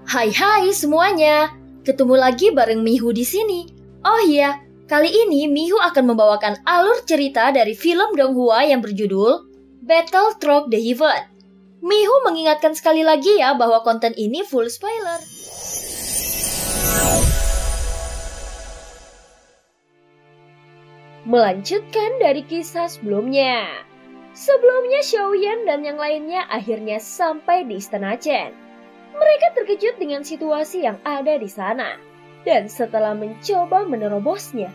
Hai semuanya, ketemu lagi bareng Mihu di sini. Oh iya, kali ini Mihu akan membawakan alur cerita dari film Donghua yang berjudul Battle Through the Heaven. Mihu mengingatkan sekali lagi ya bahwa konten ini full spoiler. Melanjutkan dari kisah sebelumnya. Sebelumnya Xiaoyan dan yang lainnya akhirnya sampai di Istana Chen. Mereka terkejut dengan situasi yang ada di sana. Dan setelah mencoba menerobosnya,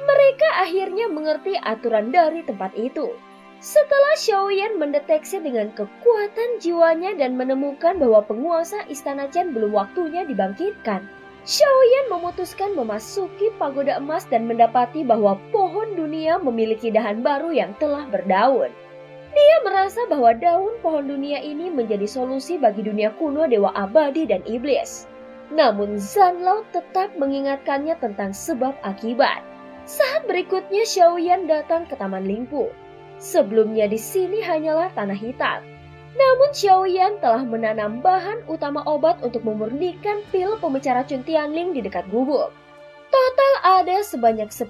mereka akhirnya mengerti aturan dari tempat itu. Setelah Xiaoyan mendeteksi dengan kekuatan jiwanya dan menemukan bahwa penguasa Istana Chen belum waktunya dibangkitkan, Xiaoyan memutuskan memasuki pagoda emas dan mendapati bahwa pohon dunia memiliki dahan baru yang telah berdaun. Dia merasa bahwa daun pohon dunia ini menjadi solusi bagi dunia kuno dewa abadi dan iblis. Namun Zanlao tetap mengingatkannya tentang sebab akibat. Saat berikutnya Xiaoyan datang ke Taman Lingpu. Sebelumnya di sini hanyalah tanah hitam. Namun Xiaoyan telah menanam bahan utama obat untuk memurnikan pil pemecah racun Tianling di dekat gubuk. Total ada sebanyak 10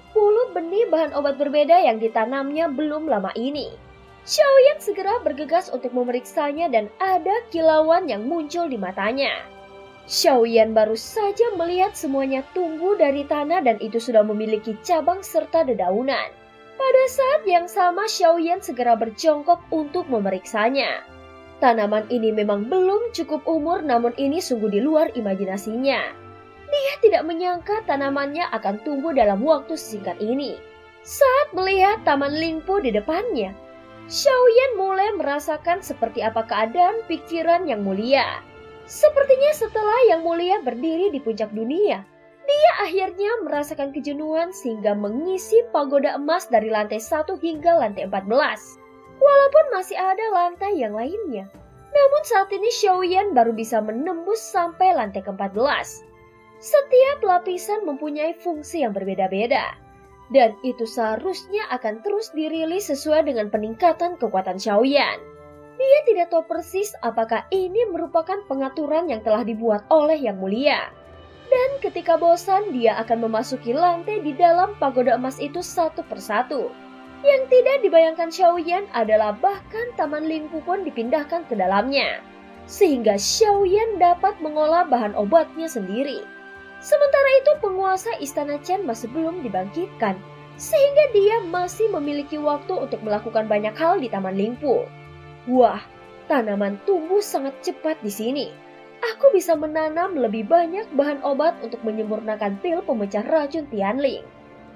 benih bahan obat berbeda yang ditanamnya belum lama ini. Xiaoyan segera bergegas untuk memeriksanya dan ada kilauan yang muncul di matanya. Xiaoyan baru saja melihat semuanya tumbuh dari tanah dan itu sudah memiliki cabang serta dedaunan. Pada saat yang sama Xiaoyan segera berjongkok untuk memeriksanya. Tanaman ini memang belum cukup umur namun ini sungguh di luar imajinasinya. Dia tidak menyangka tanamannya akan tumbuh dalam waktu sesingkat ini. Saat melihat Taman Lingpu di depannya, Xiaoyan mulai merasakan seperti apa keadaan pikiran Yang Mulia. Sepertinya setelah Yang Mulia berdiri di puncak dunia, dia akhirnya merasakan kejenuhan sehingga mengisi pagoda emas dari lantai 1 hingga lantai 14. Walaupun masih ada lantai yang lainnya, namun saat ini Xiaoyan baru bisa menembus sampai lantai ke-14. Setiap lapisan mempunyai fungsi yang berbeda-beda. Dan itu seharusnya akan terus dirilis sesuai dengan peningkatan kekuatan Xiaoyan. Dia tidak tahu persis apakah ini merupakan pengaturan yang telah dibuat oleh Yang Mulia. Dan ketika bosan, dia akan memasuki lantai di dalam pagoda emas itu satu persatu. Yang tidak dibayangkan Xiaoyan adalah bahkan Taman Lingpu pun dipindahkan ke dalamnya. Sehingga Xiaoyan dapat mengolah bahan obatnya sendiri. Sementara itu penguasa Istana Chen masih belum dibangkitkan, sehingga dia masih memiliki waktu untuk melakukan banyak hal di Taman Lingpu. Wah, tanaman tumbuh sangat cepat di sini. Aku bisa menanam lebih banyak bahan obat untuk menyempurnakan pil pemecah racun Tianling.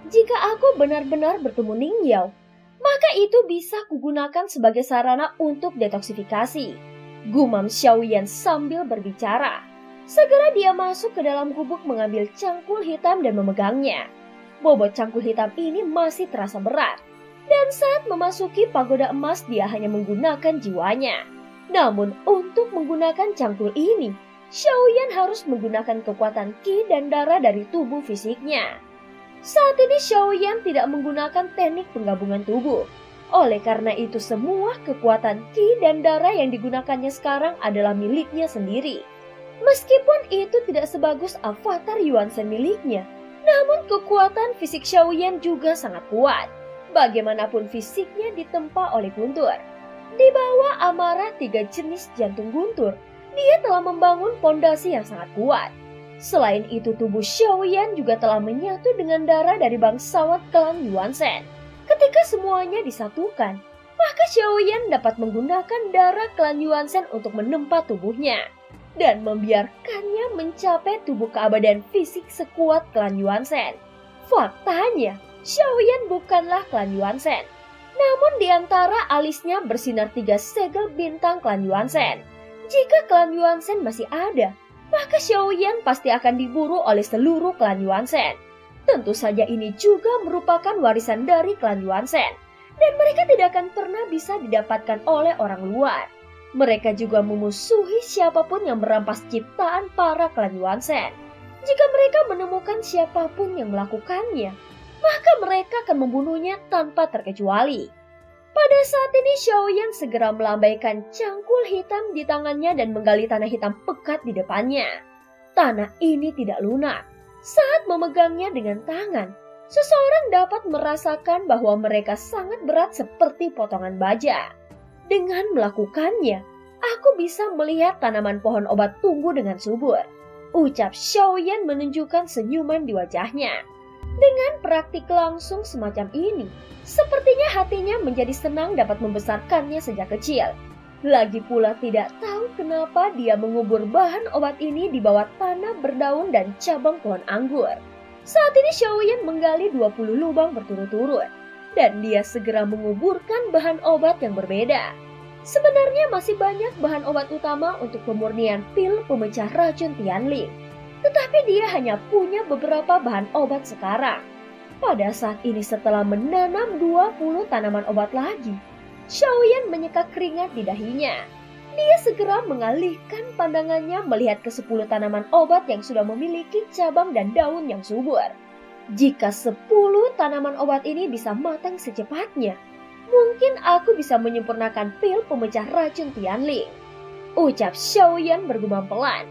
Jika aku benar-benar bertemu Ning Yao, maka itu bisa kugunakan sebagai sarana untuk detoksifikasi. Gumam Xiaoyan sambil berbicara. Segera dia masuk ke dalam gubuk mengambil cangkul hitam dan memegangnya. Bobot cangkul hitam ini masih terasa berat. Dan saat memasuki pagoda emas dia hanya menggunakan jiwanya. Namun untuk menggunakan cangkul ini, Xiaoyan harus menggunakan kekuatan Qi dan darah dari tubuh fisiknya. Saat ini Xiaoyan tidak menggunakan teknik penggabungan tubuh. Oleh karena itu semua kekuatan Qi dan darah yang digunakannya sekarang adalah miliknya sendiri. Meskipun itu tidak sebagus avatar Yuan Shen miliknya, namun kekuatan fisik Xiaoyan juga sangat kuat. Bagaimanapun fisiknya ditempa oleh guntur. Di bawah amarah 3 jenis jantung guntur, dia telah membangun pondasi yang sangat kuat. Selain itu tubuh Xiaoyan juga telah menyatu dengan darah dari bangsawan klan Yuan Shen. Ketika semuanya disatukan, maka Xiaoyan dapat menggunakan darah klan Yuan Shen untuk menempa tubuhnya. Dan membiarkannya mencapai tubuh keabadian fisik sekuat klan Yuan Shen. Faktanya, Xiaoyan bukanlah klan Yuan Shen. Namun di antara alisnya bersinar 3 segel bintang klan Yuan Shen. Jika klan Yuan Shen masih ada, maka Xiaoyan pasti akan diburu oleh seluruh klan Yuan Shen. Tentu saja ini juga merupakan warisan dari klan Yuan Shen. Dan mereka tidak akan pernah bisa didapatkan oleh orang luar. Mereka juga memusuhi siapapun yang merampas ciptaan para klan Yuan Shen. Jika mereka menemukan siapapun yang melakukannya, maka mereka akan membunuhnya tanpa terkecuali. Pada saat ini Xiaoyan segera melambaikan cangkul hitam di tangannya dan menggali tanah hitam pekat di depannya. Tanah ini tidak lunak. Saat memegangnya dengan tangan, seseorang dapat merasakan bahwa mereka sangat berat seperti potongan baja. Dengan melakukannya, aku bisa melihat tanaman pohon obat tumbuh dengan subur. Ucap Xiaoyan menunjukkan senyuman di wajahnya. Dengan praktik langsung semacam ini, sepertinya hatinya menjadi senang dapat membesarkannya sejak kecil. Lagi pula tidak tahu kenapa dia mengubur bahan obat ini di bawah tanah berdaun dan cabang pohon anggur. Saat ini Xiaoyan menggali 20 lubang berturut-turut, dan dia segera menguburkan bahan obat yang berbeda. Sebenarnya masih banyak bahan obat utama untuk pemurnian pil pemecah racun Tianling, tetapi dia hanya punya beberapa bahan obat sekarang. Pada saat ini setelah menanam 20 tanaman obat lagi, Xiaoyan menyeka keringat di dahinya. Dia segera mengalihkan pandangannya melihat ke 10 tanaman obat yang sudah memiliki cabang dan daun yang subur. Jika 10 tanaman obat ini bisa matang secepatnya, mungkin aku bisa menyempurnakan pil pemecah racun Tianling. Ucap Xiaoyan bergumam pelan.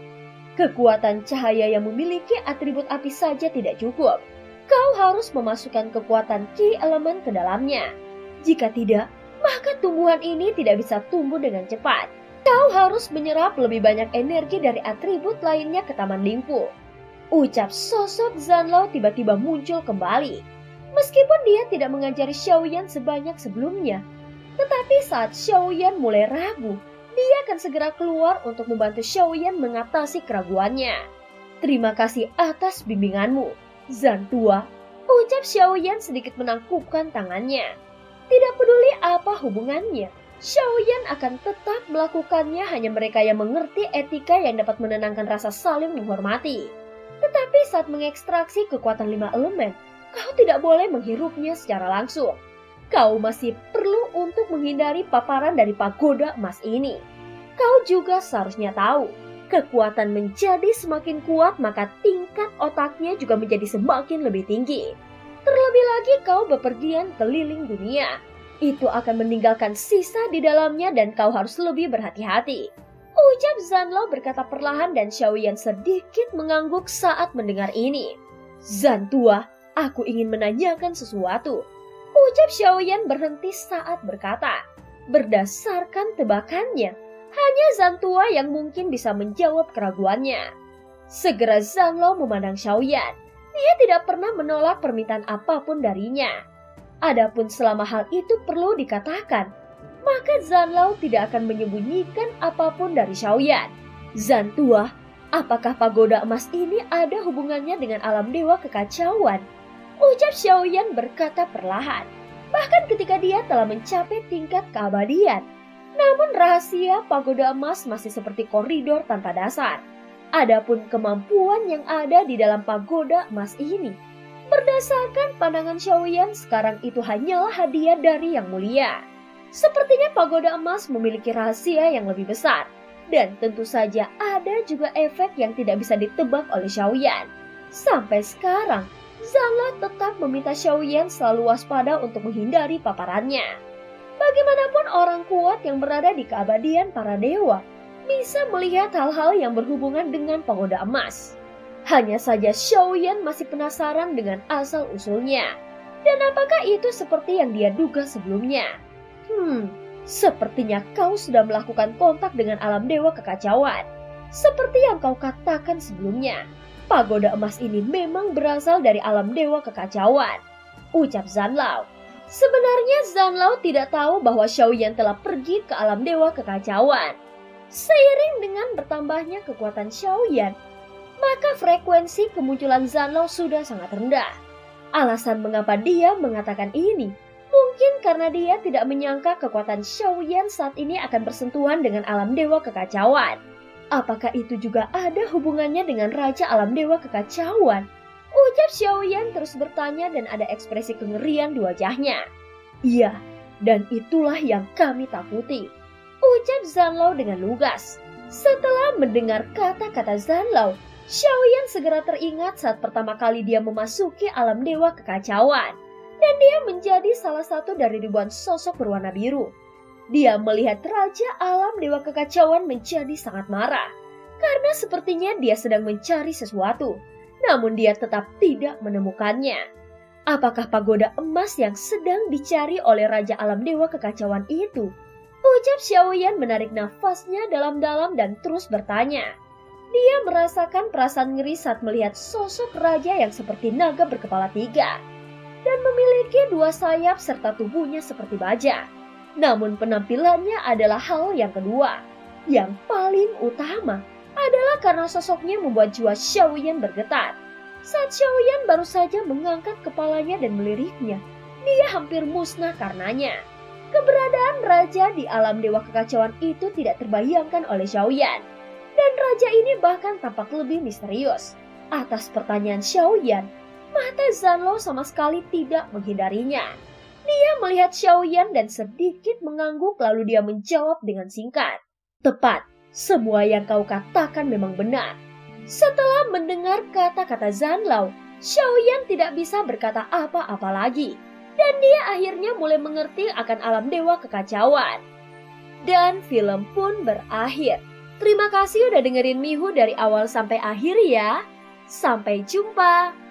Kekuatan cahaya yang memiliki atribut api saja tidak cukup. Kau harus memasukkan kekuatan Qi elemen ke dalamnya. Jika tidak, maka tumbuhan ini tidak bisa tumbuh dengan cepat. Kau harus menyerap lebih banyak energi dari atribut lainnya ke Taman Lingpu. Ucap sosok Zanlao tiba-tiba muncul kembali. Meskipun dia tidak mengajari Xiaoyan sebanyak sebelumnya, tetapi saat Xiaoyan mulai ragu, dia akan segera keluar untuk membantu Xiaoyan mengatasi keraguannya. Terima kasih atas bimbinganmu, Zan tua. Ucap Xiaoyan sedikit menangkupkan tangannya. Tidak peduli apa hubungannya, Xiaoyan akan tetap melakukannya, hanya mereka yang mengerti etika yang dapat menenangkan rasa saling menghormati. Tetapi saat mengekstraksi kekuatan 5 elemen, kau tidak boleh menghirupnya secara langsung. Kau masih perlu untuk menghindari paparan dari pagoda emas ini. Kau juga seharusnya tahu, kekuatan menjadi semakin kuat maka tingkat otaknya juga menjadi semakin lebih tinggi. Terlebih lagi kau bepergian keliling dunia. Itu akan meninggalkan sisa di dalamnya dan kau harus lebih berhati-hati. Ucap Zanlao berkata perlahan dan Xiaoyan sedikit mengangguk saat mendengar ini. Zan tua, aku ingin menanyakan sesuatu. Ucap Xiaoyan berhenti saat berkata. Berdasarkan tebakannya, hanya Zan tua yang mungkin bisa menjawab keraguannya. Segera Zanlao memandang Xiaoyan. Dia tidak pernah menolak permintaan apapun darinya. Adapun selama hal itu perlu dikatakan, maka Zanlao tidak akan menyembunyikan apapun dari Xiaoyan. Zan tua, apakah pagoda emas ini ada hubungannya dengan alam dewa kekacauan? Ucap Xiaoyan berkata perlahan. Bahkan ketika dia telah mencapai tingkat keabadian, namun rahasia pagoda emas masih seperti koridor tanpa dasar. Adapun kemampuan yang ada di dalam pagoda emas ini, berdasarkan pandangan Xiaoyan, sekarang itu hanyalah hadiah dari Yang Mulia. Sepertinya pagoda emas memiliki rahasia yang lebih besar, dan tentu saja ada juga efek yang tidak bisa ditebak oleh Xiaoyan. Sampai sekarang, Zanlao tetap meminta Xiaoyan selalu waspada untuk menghindari paparannya. Bagaimanapun orang kuat yang berada di keabadian para dewa bisa melihat hal-hal yang berhubungan dengan pagoda emas. Hanya saja Xiaoyan masih penasaran dengan asal-usulnya. Dan apakah itu seperti yang dia duga sebelumnya? Sepertinya kau sudah melakukan kontak dengan alam dewa kekacauan. Seperti yang kau katakan sebelumnya, pagoda emas ini memang berasal dari alam dewa kekacauan. Ucap Zanlao. Sebenarnya Zanlao tidak tahu bahwa Xiaoyan telah pergi ke alam dewa kekacauan. Seiring dengan bertambahnya kekuatan Xiaoyan, maka frekuensi kemunculan Zanlao sudah sangat rendah. Alasan mengapa dia mengatakan ini, mungkin karena dia tidak menyangka kekuatan Xiaoyan saat ini akan bersentuhan dengan alam dewa kekacauan. Apakah itu juga ada hubungannya dengan Raja Alam Dewa Kekacauan? Ucap Xiaoyan terus bertanya dan ada ekspresi kengerian di wajahnya. Iya, dan itulah yang kami takuti. Ucap Zanlao dengan lugas. Setelah mendengar kata-kata Zanlao, Xiaoyan segera teringat saat pertama kali dia memasuki alam dewa kekacauan. Dan dia menjadi salah satu dari ribuan sosok berwarna biru. Dia melihat Raja Alam Dewa Kekacauan menjadi sangat marah. karena sepertinya dia sedang mencari sesuatu, namun dia tetap tidak menemukannya. Apakah pagoda emas yang sedang dicari oleh Raja Alam Dewa Kekacauan itu? Ucap Xiaoyan menarik nafasnya dalam-dalam dan terus bertanya. Dia merasakan perasaan ngeri saat melihat sosok raja yang seperti naga berkepala 3 dan memiliki 2 sayap serta tubuhnya seperti baja. Namun penampilannya adalah hal yang kedua. Yang paling utama adalah karena sosoknya membuat jiwa Xiaoyan bergetar. Saat Xiaoyan baru saja mengangkat kepalanya dan meliriknya, dia hampir musnah karenanya. Keberadaan raja di alam dewa kekacauan itu tidak terbayangkan oleh Xiaoyan. Dan raja ini bahkan tampak lebih misterius. Atas pertanyaan Xiaoyan, mata Zanlou sama sekali tidak menghindarinya. Dia melihat Xiaoyan dan sedikit mengangguk lalu dia menjawab dengan singkat. Tepat, semua yang kau katakan memang benar. Setelah mendengar kata-kata Zanlou, Xiaoyan tidak bisa berkata apa-apa lagi. Dan dia akhirnya mulai mengerti akan alam dewa kekacauan. Dan film pun berakhir. Terima kasih udah dengerin Mihu dari awal sampai akhir ya. Sampai jumpa.